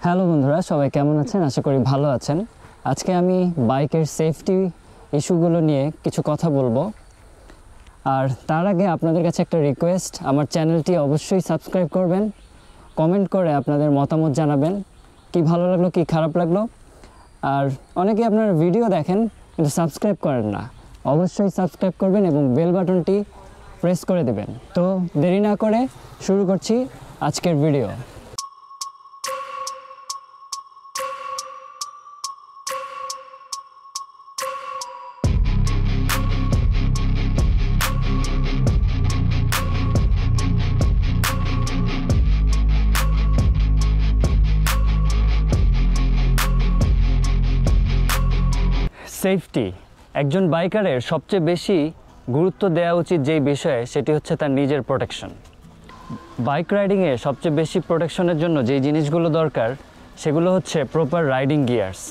Hello বন্ধুরা, সবাই কেমন আছেন? আশা করি ভালো আছেন। আজকে আমি বাইকের সেফটি ইস্যুগুলো নিয়ে কিছু কথা বলবো। আর তার আগে আপনাদের কাছে একটা রিকোয়েস্ট, আমার চ্যানেলটি অবশ্যই সাবস্ক্রাইব করবেন, কমেন্ট করে আপনাদের মতামত জানাবেন, কি ভালো লাগলো কি খারাপ লাগলো। আর অনেকে আপনারা ভিডিও দেখেন কিন্তু সাবস্ক্রাইব করেন না, অবশ্যই সাবস্ক্রাইব করবেন এবং বেল বাটনটি প্রেস করে দেবেন। তো দেরি না করে শুরু করছি আজকের ভিডিও। সেফটি একজন বাইকারের সবচেয়ে বেশি গুরুত্ব দেওয়া উচিত যেই বিষয়ে, সেটি হচ্ছে তার নিজের প্রোটেকশন। বাইক রাইডিংয়ে সবচেয়ে বেশি প্রোটেকশনের জন্য যেই জিনিসগুলো দরকার সেগুলো হচ্ছে প্রপার রাইডিং গিয়ার্স।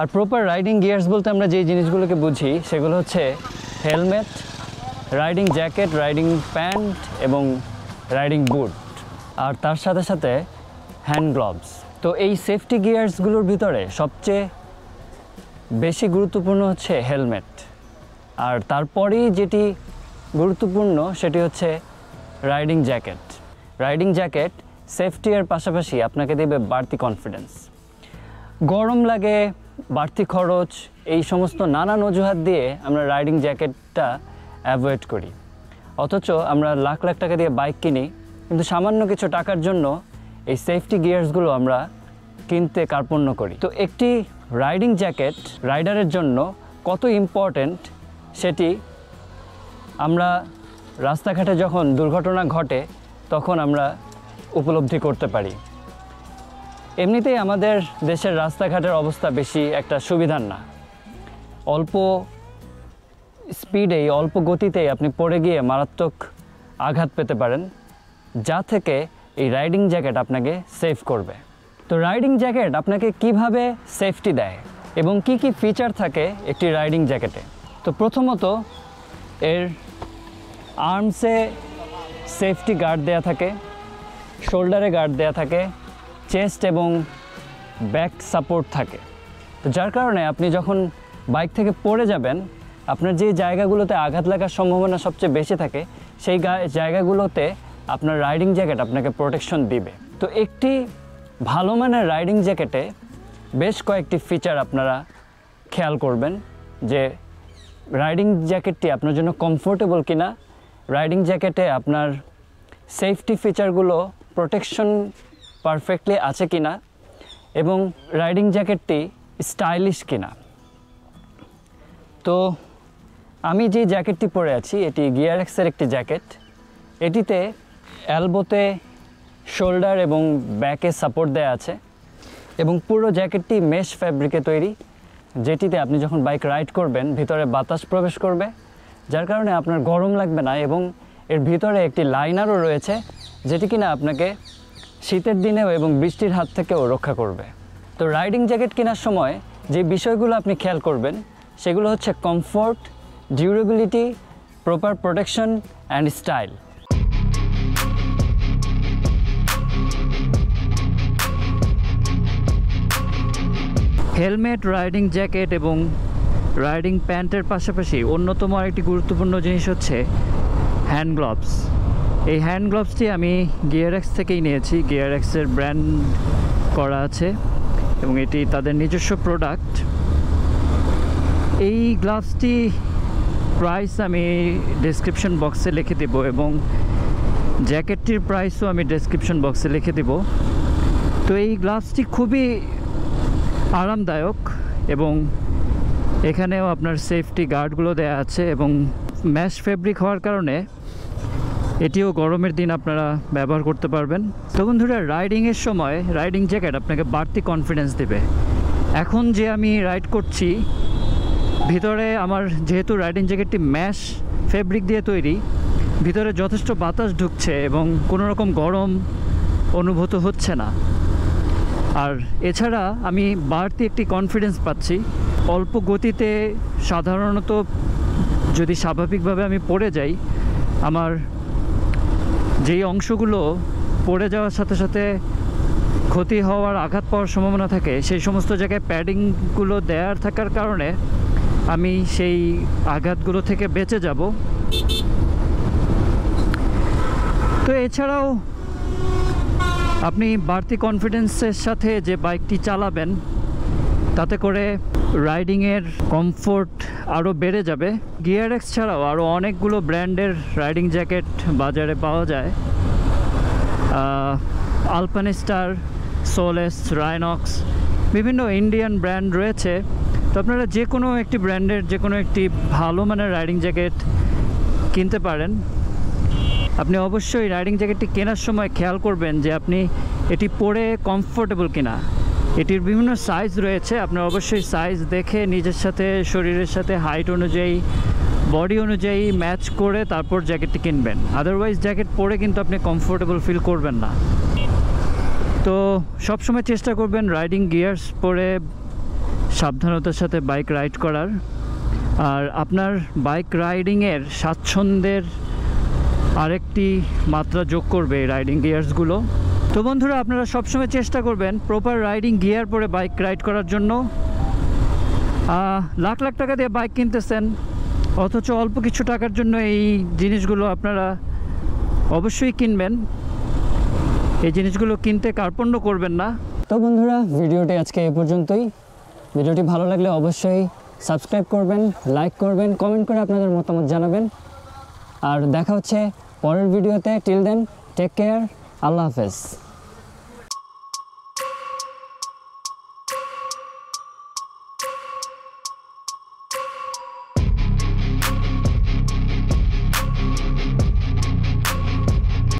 আর প্রপার রাইডিং গিয়ার্স বলতে আমরা যেই জিনিসগুলোকে বুঝি সেগুলো হচ্ছে helmet, riding jacket, riding pant এবং রাইডিং বুট, আর তার সাথে সাথে হ্যান্ড গ্লাভস। তো এই সেফটি গিয়ার্সগুলোর ভিতরে সবচেয়ে বেশি গুরুত্বপূর্ণ হচ্ছে হেলমেট, আর তারপরেই যেটি গুরুত্বপূর্ণ সেটি হচ্ছে riding jacket. Riding jacket safety এর পাশাপাশি আপনাকে দেবে বাড়তি কনফিডেন্স। গরম লাগে, বাড়তি খরচ, এই সমস্ত নানান অজুহাত দিয়ে আমরা রাইডিং জ্যাকেটটা অ্যাভয়েড করি। অথচ আমরা লাখ লাখ টাকা দিয়ে বাইক কিনি, কিন্তু সামান্য কিছু টাকার জন্য এই সেফটি গিয়ার্সগুলো আমরা কিনতে কার্পণ্য করি। তো একটি রাইডিং জ্যাকেট রাইডারের জন্য কত ইম্পর্ট্যান্ট সেটি আমরা রাস্তাঘাটে যখন দুর্ঘটনা ঘটে তখন আমরা উপলব্ধি করতে পারি। এমনিতেই আমাদের দেশের রাস্তাঘাটের অবস্থা বেশি একটা সুবিধার না। অল্প স্পিডেই, অল্প গতিতেই আপনি পড়ে গিয়ে মারাত্মক আঘাত পেতে পারেন, যা থেকে এই রাইডিং জ্যাকেট আপনাকে সেভ করবে। তো রাইডিং জ্যাকেট আপনাকে কিভাবে সেফটি দেয় এবং কি কি ফিচার থাকে একটি রাইডিং জ্যাকেটে? তো প্রথমত এর আর্মসে সেফটি গার্ড দেয়া থাকে, শোল্ডারে গার্ড দেয়া থাকে, চেস্ট এবং ব্যাক সাপোর্ট থাকে। তো যার কারণে আপনি যখন বাইক থেকে পড়ে যাবেন, আপনার যে জায়গাগুলোতে আঘাত লাগার সম্ভাবনা সবচেয়ে বেশি থাকে সেই জায়গাগুলোতে আপনার রাইডিং জ্যাকেট আপনাকে প্রোটেকশন দিবে। তো একটি ভালো মানের রাইডিং জ্যাকেটে বেশ কয়েকটি ফিচার আপনারা খেয়াল করবেন, যে রাইডিং জ্যাকেটটি আপনার জন্য কমফোর্টেবল কিনা, রাইডিং জ্যাকেটে আপনার সেফটি ফিচারগুলো প্রোটেকশন পারফেক্টলি আছে কিনা, এবং রাইডিং জ্যাকেটটি স্টাইলিশ কিনা। তো আমি যে জ্যাকেটটি পরে আছি এটি গিয়ারএক্সের একটি জ্যাকেট। এটিতে এলবোতে শোল্ডার এবং ব্যাকে সাপোর্ট দেওয়া আছে এবং পুরো জ্যাকেটটি মেশ ফ্যাব্রিকে তৈরি, যেটিতে আপনি যখন বাইক রাইড করবেন ভিতরে বাতাস প্রবেশ করবে, যার কারণে আপনার গরম লাগবে না। এবং এর ভিতরে একটি লাইনারও রয়েছে, যেটি কিনা আপনাকে শীতের দিনেও এবং বৃষ্টির হাত থেকেও রক্ষা করবে। তো রাইডিং জ্যাকেট কেনার সময় যে বিষয়গুলো আপনি খেয়াল করবেন সেগুলো হচ্ছে comfort, durability, proper protection and style. Helmet, riding jacket এবং রাইডিং প্যান্টের পাশাপাশি অন্যতম আরেকটি গুরুত্বপূর্ণ জিনিস হচ্ছে হ্যান্ড গ্লাভস। এই হ্যান্ড গ্লাভসটি আমি গিয়ারএক্স থেকেই নিয়েছি, গিয়ারএক্সের ব্র্যান্ড করা আছে এবং এটি তাদের নিজস্ব প্রোডাক্ট। এই গ্লাভসটি প্রাইস আমি ডেসক্রিপশন বক্সে লিখে দেব এবং জ্যাকেটটির প্রাইসও আমি ডেসক্রিপশন বক্সে লিখে দেব। তো এই গ্লাভসটি খুবই আরামদায়ক এবং এখানেও আপনার সেফটি গার্ডগুলো দেওয়া আছে এবং ম্যাশ ফেব্রিক হওয়ার কারণে এটিও গরমের দিন আপনারা ব্যবহার করতে পারবেন। তো বন্ধুরা, রাইডিংয়ের সময় রাইডিং জ্যাকেট আপনাকে বাড়তি কনফিডেন্স দেবে। এখন যে আমি রাইড করছি, ভিতরে আমার যেহেতু রাইডিং জ্যাকেটটি ম্যাশ ফেব্রিক দিয়ে তৈরি, ভিতরে যথেষ্ট বাতাস ঢুকছে এবং কোনো রকম গরম অনুভূত হচ্ছে না। আর এছাড়া আমি বাড়তি একটি কনফিডেন্স পাচ্ছি। অল্প গতিতে সাধারণত যদি স্বাভাবিকভাবে আমি পড়ে যাই, আমার যেই অংশগুলো পড়ে যাওয়ার সাথে সাথে ক্ষতি হওয়ার, আঘাত পাওয়ার সম্ভাবনা থাকে, সেই সমস্ত জায়গায় প্যাডিংগুলো দেওয়ার থাকার কারণে আমি সেই আঘাতগুলো থেকে বেঁচে যাব। তো এছাড়াও আপনি বাড়তি কনফিডেন্সের সাথে যে বাইকটি চালাবেন, তাতে করে রাইডিংয়ের কমফোর্ট আরও বেড়ে যাবে। গিয়ারএক্স ছাড়াও আরও অনেকগুলো ব্র্যান্ডের রাইডিং জ্যাকেট বাজারে পাওয়া যায়। আলপানিস্টার, সোলেস, রাইনক্স, বিভিন্ন ইন্ডিয়ান ব্র্যান্ড রয়েছে। তো আপনারা যে কোনো একটি ব্র্যান্ডের যে কোনো একটি ভালো মানের রাইডিং জ্যাকেট কিনতে পারেন। আপনি অবশ্যই রাইডিং জ্যাকেটটি কেনার সময় খেয়াল করবেন যে আপনি এটি পরে কমফোর্টেবল কিনা। এটির বিভিন্ন সাইজ রয়েছে, আপনার অবশ্যই সাইজ দেখে নিজের সাথে, শরীরের সাথে, হাইট অনুযায়ী, বডি অনুযায়ী ম্যাচ করে তারপর জ্যাকেটটি কিনবেন। আদারওয়াইজ জ্যাকেট পরে কিন্তু আপনি কমফোর্টেবল ফিল করবেন না। তো সবসময় চেষ্টা করবেন রাইডিং গিয়ার্স পরে সাবধানতার সাথে বাইক রাইড করার। আর আপনার বাইক রাইডিংয়ের স্বাচ্ছন্দ্যের আরেকটি মাত্রা যোগ করবে এই রাইডিং গিয়ার্সগুলো। তো বন্ধুরা, আপনারা সবসময় চেষ্টা করবেন প্রপার রাইডিং গিয়ার পরে বাইক রাইড করার জন্য। লাখ লাখ টাকা দিয়ে বাইক কিনতেছেন, অথচ অল্প কিছু টাকার জন্য এই জিনিসগুলো আপনারা অবশ্যই কিনবেন। এই জিনিসগুলো কিনতে কার্পণ্য করবেন না। তো বন্ধুরা, ভিডিওটি আজকে এই পর্যন্তই। ভিডিওটি ভালো লাগলে অবশ্যই সাবস্ক্রাইব করবেন, লাইক করবেন, কমেন্ট করে আপনাদের মতামত জানাবেন। আর দেখা হচ্ছে পরের ভিডিওতে। টিল দেন, টেক কেয়ার, আল্লাহ হাফেজ।